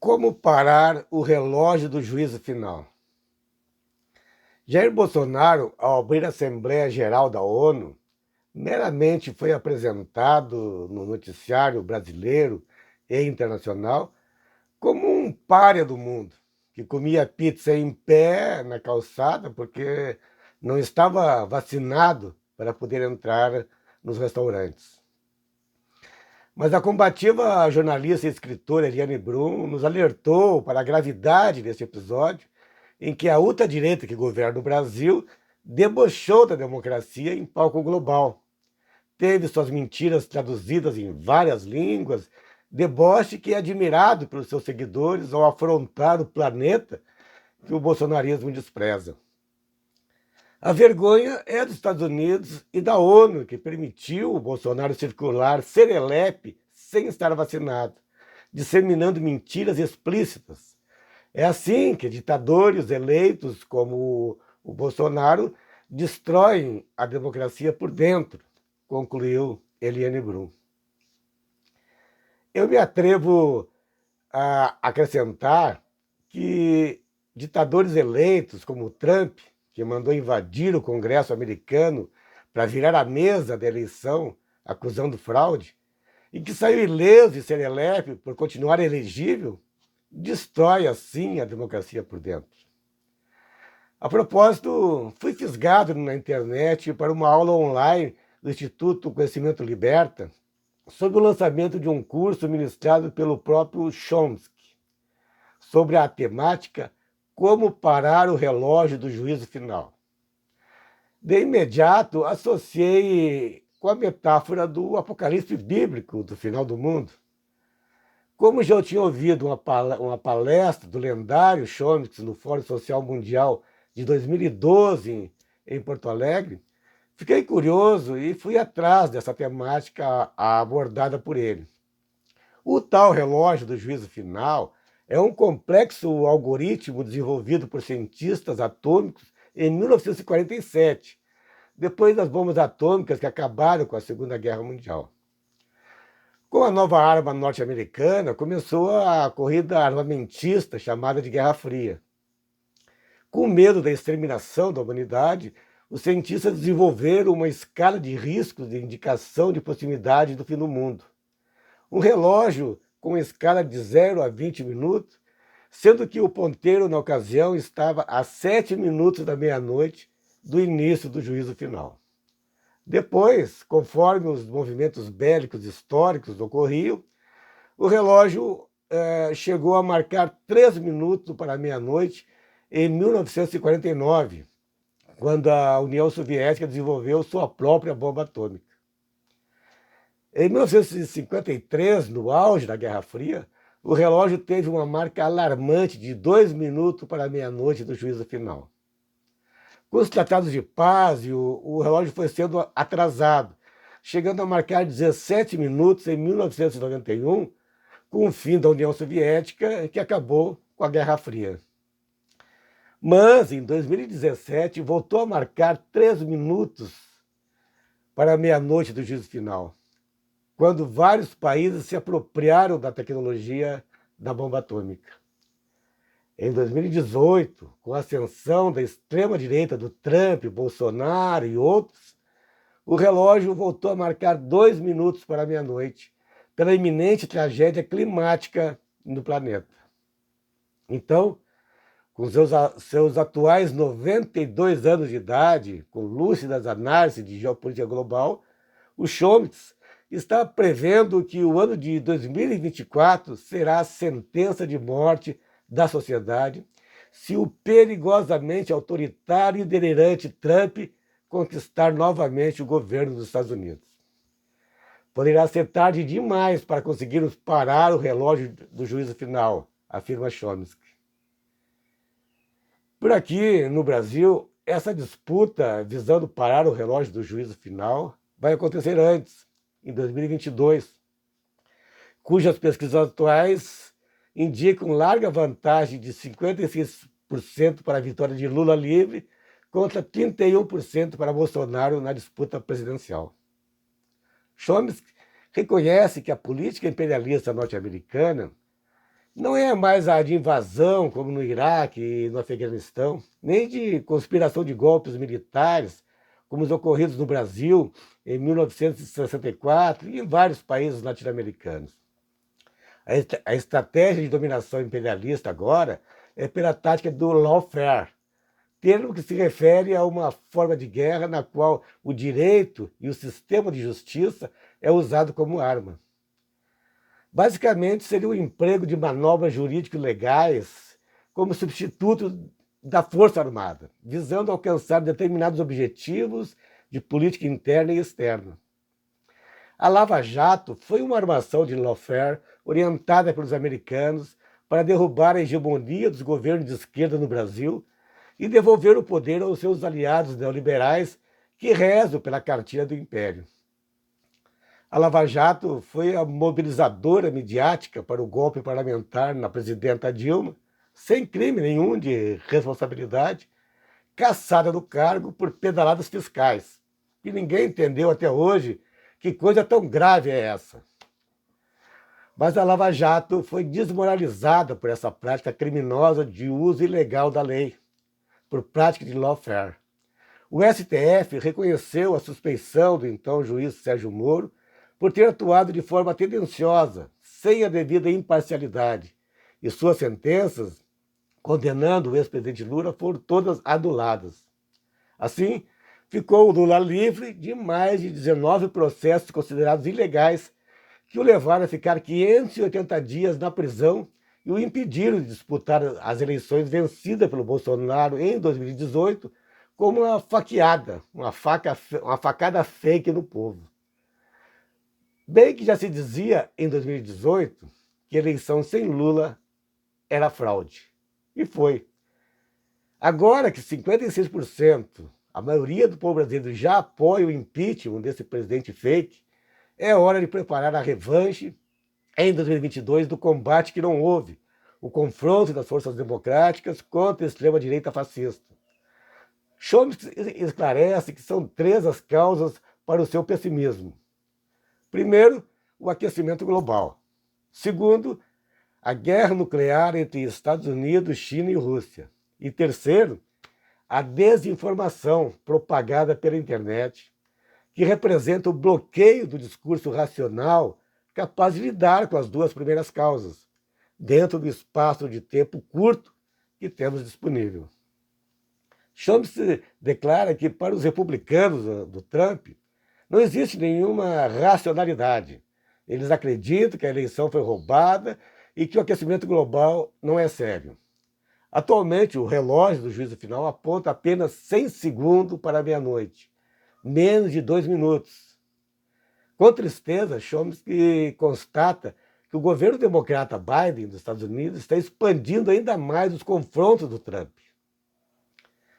Como parar o relógio do juízo final? Jair Bolsonaro, ao abrir a Assembleia Geral da ONU, meramente foi apresentado no noticiário brasileiro e internacional como um pária do mundo, que comia pizza em pé na calçada porque não estava vacinado para poder entrar nos restaurantes. Mas a combativa jornalista e escritora Eliane Brum nos alertou para a gravidade deste episódio em que a ultradireita que governa o Brasil debochou da democracia em palco global. Teve suas mentiras traduzidas em várias línguas, deboche que é admirado pelos seus seguidores ao afrontar o planeta que o bolsonarismo despreza. A vergonha é dos Estados Unidos e da ONU, que permitiu o Bolsonaro circular serelepe sem estar vacinado, disseminando mentiras explícitas. É assim que ditadores eleitos como o Bolsonaro destroem a democracia por dentro, concluiu Eliane Brum. Eu me atrevo a acrescentar que ditadores eleitos como Trump, que mandou invadir o Congresso americano para virar a mesa da eleição, acusando fraude, e que saiu ileso e serelepe por continuar elegível, destrói assim a democracia por dentro. A propósito, fui fisgado na internet para uma aula online do Instituto Conhecimento Liberta sobre o lançamento de um curso ministrado pelo próprio Chomsky sobre a temática Como parar o relógio do juízo final. De imediato, associei com a metáfora do apocalipse bíblico do final do mundo. Como já tinha ouvido uma palestra do lendário Chomsky no Fórum Social Mundial de 2012 em Porto Alegre, fiquei curioso e fui atrás dessa temática abordada por ele. O tal relógio do juízo final é um complexo algoritmo desenvolvido por cientistas atômicos em 1947, depois das bombas atômicas que acabaram com a Segunda Guerra Mundial. Com a nova arma norte-americana, começou a corrida armamentista chamada de Guerra Fria. Com medo da exterminação da humanidade, os cientistas desenvolveram uma escala de riscos de indicação de proximidade do fim do mundo. Um relógio com escala de 0 a 20 minutos, sendo que o ponteiro, na ocasião, estava a 7 minutos da meia-noite do início do juízo final. Depois, conforme os movimentos bélicos históricos ocorriam, o relógio chegou a marcar 3 minutos para a meia-noite em 1949, quando a União Soviética desenvolveu sua própria bomba atômica. Em 1953, no auge da Guerra Fria, o relógio teve uma marca alarmante de 2 minutos para a meia-noite do juízo final. Com os tratados de paz, o relógio foi sendo atrasado, chegando a marcar 17 minutos em 1991, com o fim da União Soviética, que acabou com a Guerra Fria. Mas, em 2017, voltou a marcar 3 minutos para a meia-noite do juízo final, quando vários países se apropriaram da tecnologia da bomba atômica. Em 2018, com a ascensão da extrema-direita do Trump, Bolsonaro e outros, o relógio voltou a marcar 2 minutos para a meia-noite, pela iminente tragédia climática no planeta. Então, com seus atuais 92 anos de idade, com lúcidas análises de geopolítica global, o Chomsky está prevendo que o ano de 2024 será a sentença de morte da sociedade se o perigosamente autoritário e delirante Trump conquistar novamente o governo dos Estados Unidos. Poderá ser tarde demais para conseguirmos parar o relógio do juízo final, afirma Chomsky. Por aqui, no Brasil, essa disputa visando parar o relógio do juízo final vai acontecer antes, em 2022, cujas pesquisas atuais indicam larga vantagem de 56% para a vitória de Lula livre contra 31% para Bolsonaro na disputa presidencial. Chomsky reconhece que a política imperialista norte-americana Não é mais a de invasão, como no Iraque e no Afeganistão, nem de conspiração de golpes militares, como os ocorridos no Brasil em 1964 e em vários países latino-americanos. A estratégia de dominação imperialista agora é pela tática do lawfare, termo que se refere a uma forma de guerra na qual o direito e o sistema de justiça é usado como arma. Basicamente, seria o emprego de manobras jurídico-legais como substituto da Força Armada, visando alcançar determinados objetivos de política interna e externa. A Lava Jato foi uma armação de lawfare orientada pelos americanos para derrubar a hegemonia dos governos de esquerda no Brasil e devolver o poder aos seus aliados neoliberais que rezam pela cartilha do império. A Lava Jato foi a mobilizadora midiática para o golpe parlamentar na presidenta Dilma, sem crime nenhum de responsabilidade, caçada do cargo por pedaladas fiscais. E ninguém entendeu até hoje que coisa tão grave é essa. Mas a Lava Jato foi desmoralizada por essa prática criminosa de uso ilegal da lei, por prática de lawfare. O STF reconheceu a suspeição do então juiz Sérgio Moro por ter atuado de forma tendenciosa, sem a devida imparcialidade, e suas sentenças, condenando o ex-presidente Lula, foram todas anuladas. Assim, ficou o Lula livre de mais de 19 processos considerados ilegais que o levaram a ficar 580 dias na prisão e o impediram de disputar as eleições vencidas pelo Bolsonaro em 2018 como uma faqueada, uma facada fake no povo. Bem que já se dizia em 2018 que eleição sem Lula era fraude. E foi. Agora que 56%, a maioria do povo brasileiro já apoia o impeachment desse presidente fake, é hora de preparar a revanche em 2022 do combate que não houve, o confronto das forças democráticas contra a extrema-direita fascista. Chomsky esclarece que são 3 as causas para o seu pessimismo. Primeiro, o aquecimento global. Segundo, a guerra nuclear entre Estados Unidos, China e Rússia. E terceiro, a desinformação propagada pela internet, que representa o bloqueio do discurso racional capaz de lidar com as 2 primeiras causas, dentro do espaço de tempo curto que temos disponível. Chomsky declara que, para os republicanos do Trump, não existe nenhuma racionalidade. Eles acreditam que a eleição foi roubada e que o aquecimento global não é sério. Atualmente, o relógio do juízo final aponta apenas 100 segundos para a meia-noite, menos de 2 minutos. Com tristeza, Chomsky constata que o governo democrata Biden dos Estados Unidos está expandindo ainda mais os confrontos do Trump.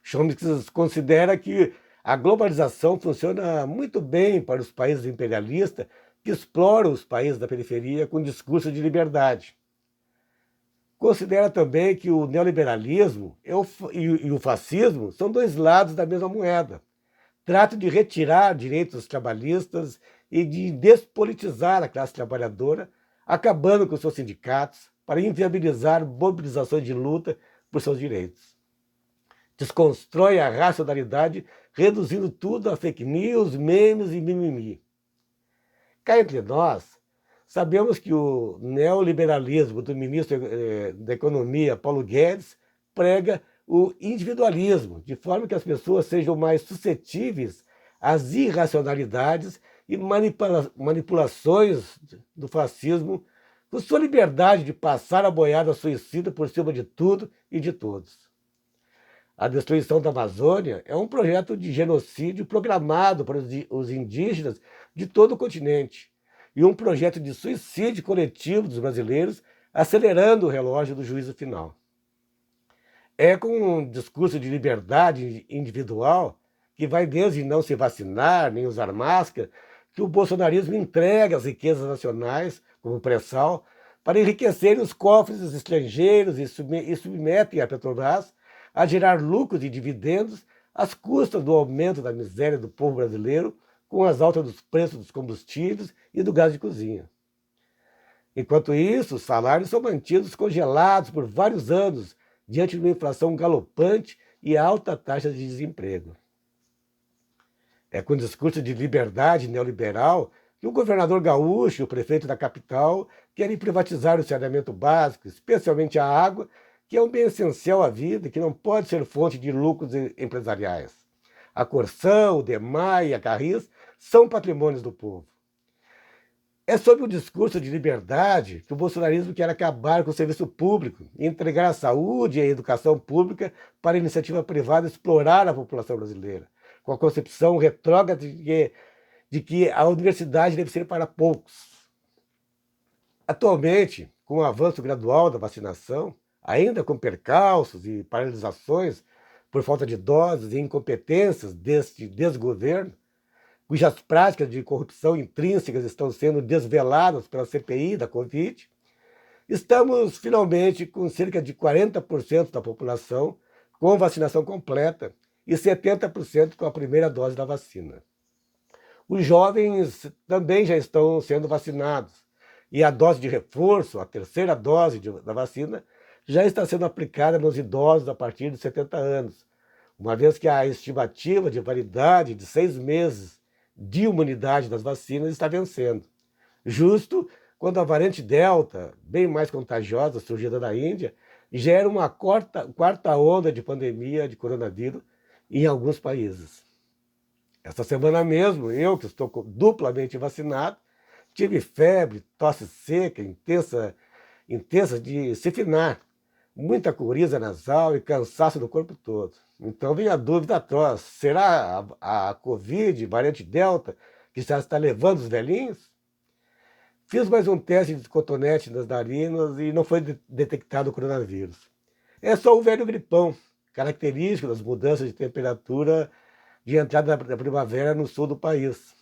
Chomsky considera que a globalização funciona muito bem para os países imperialistas que exploram os países da periferia com discurso de liberdade. Considera também que o neoliberalismo e o fascismo são 2 lados da mesma moeda. Trata de retirar direitos trabalhistas e de despolitizar a classe trabalhadora, acabando com seus sindicatos para inviabilizar mobilizações de luta por seus direitos. Desconstrói a racionalidade, reduzindo tudo a fake news, memes e mimimi. Cá entre nós, sabemos que o neoliberalismo do ministro da Economia, Paulo Guedes, prega o individualismo, de forma que as pessoas sejam mais suscetíveis às irracionalidades e manipulações do fascismo, com sua liberdade de passar a boiada suicida por cima de tudo e de todos. A destruição da Amazônia é um projeto de genocídio programado para os indígenas de todo o continente e um projeto de suicídio coletivo dos brasileiros, acelerando o relógio do juízo final. É com um discurso de liberdade individual, que vai desde não se vacinar, nem usar máscara, que o bolsonarismo entrega as riquezas nacionais, como o pré-sal, para enriquecerem os cofres estrangeiros e submetem a Petrobras a gerar lucros e dividendos às custas do aumento da miséria do povo brasileiro, com as altas dos preços dos combustíveis e do gás de cozinha. Enquanto isso, os salários são mantidos congelados por vários anos, diante de uma inflação galopante e alta taxa de desemprego. É com o discurso de liberdade neoliberal que o governador gaúcho e o prefeito da capital querem privatizar o saneamento básico, especialmente a água, que é um bem essencial à vida e que não pode ser fonte de lucros empresariais. A Corsã, o DEMAI e a Carris são patrimônios do povo. É sob o discurso de liberdade que o bolsonarismo quer acabar com o serviço público e entregar a saúde e a educação pública para a iniciativa privada explorar a população brasileira, com a concepção retrógrada de que a universidade deve ser para poucos. Atualmente, com o avanço gradual da vacinação, ainda com percalços e paralisações por falta de doses e incompetências deste desgoverno, cujas práticas de corrupção intrínsecas estão sendo desveladas pela CPI da Covid, estamos finalmente com cerca de 40% da população com vacinação completa e 70% com a primeira dose da vacina. Os jovens também já estão sendo vacinados e a dose de reforço, a terceira dose da vacina, já está sendo aplicada nos idosos a partir de 70 anos, uma vez que a estimativa de validade de 6 meses de imunidade das vacinas está vencendo. Justo quando a variante Delta, bem mais contagiosa, surgida da Índia, gera uma quarta onda de pandemia de coronavírus em alguns países. Esta semana mesmo, eu que estou duplamente vacinado, tive febre, tosse seca, intensa de se finar, muita coriza nasal e cansaço do corpo todo. Então vem a dúvida atroz, será a Covid, variante Delta, que já está levando os velhinhos? Fiz mais um teste de cotonete nas narinas e não foi detectado o coronavírus. É só o velho gripão, característico das mudanças de temperatura de entrada da primavera no sul do país.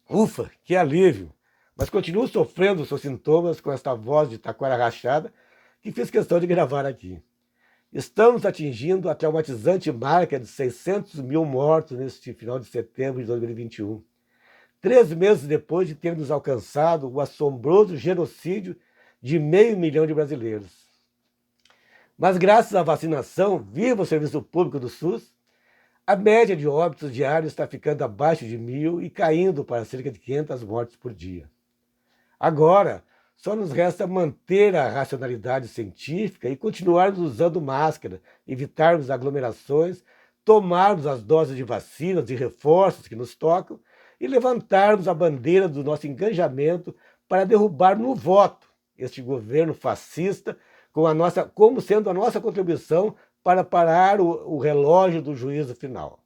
Ufa, que alívio! Mas continuo sofrendo os seus sintomas com esta voz de taquara rachada que fiz questão de gravar aqui. Estamos atingindo a traumatizante marca de 600 mil mortos neste final de setembro de 2021. 3 meses depois de termos alcançado o assombroso genocídio de 500 mil de brasileiros. Mas graças à vacinação, viva o serviço público do SUS, a média de óbitos diários está ficando abaixo de 1.000 e caindo para cerca de 500 mortes por dia. Agora, só nos resta manter a racionalidade científica e continuarmos usando máscara, evitarmos aglomerações, tomarmos as doses de vacinas e reforços que nos tocam e levantarmos a bandeira do nosso engajamento para derrubar no voto este governo fascista como sendo a nossa contribuição para parar o relógio do juízo final.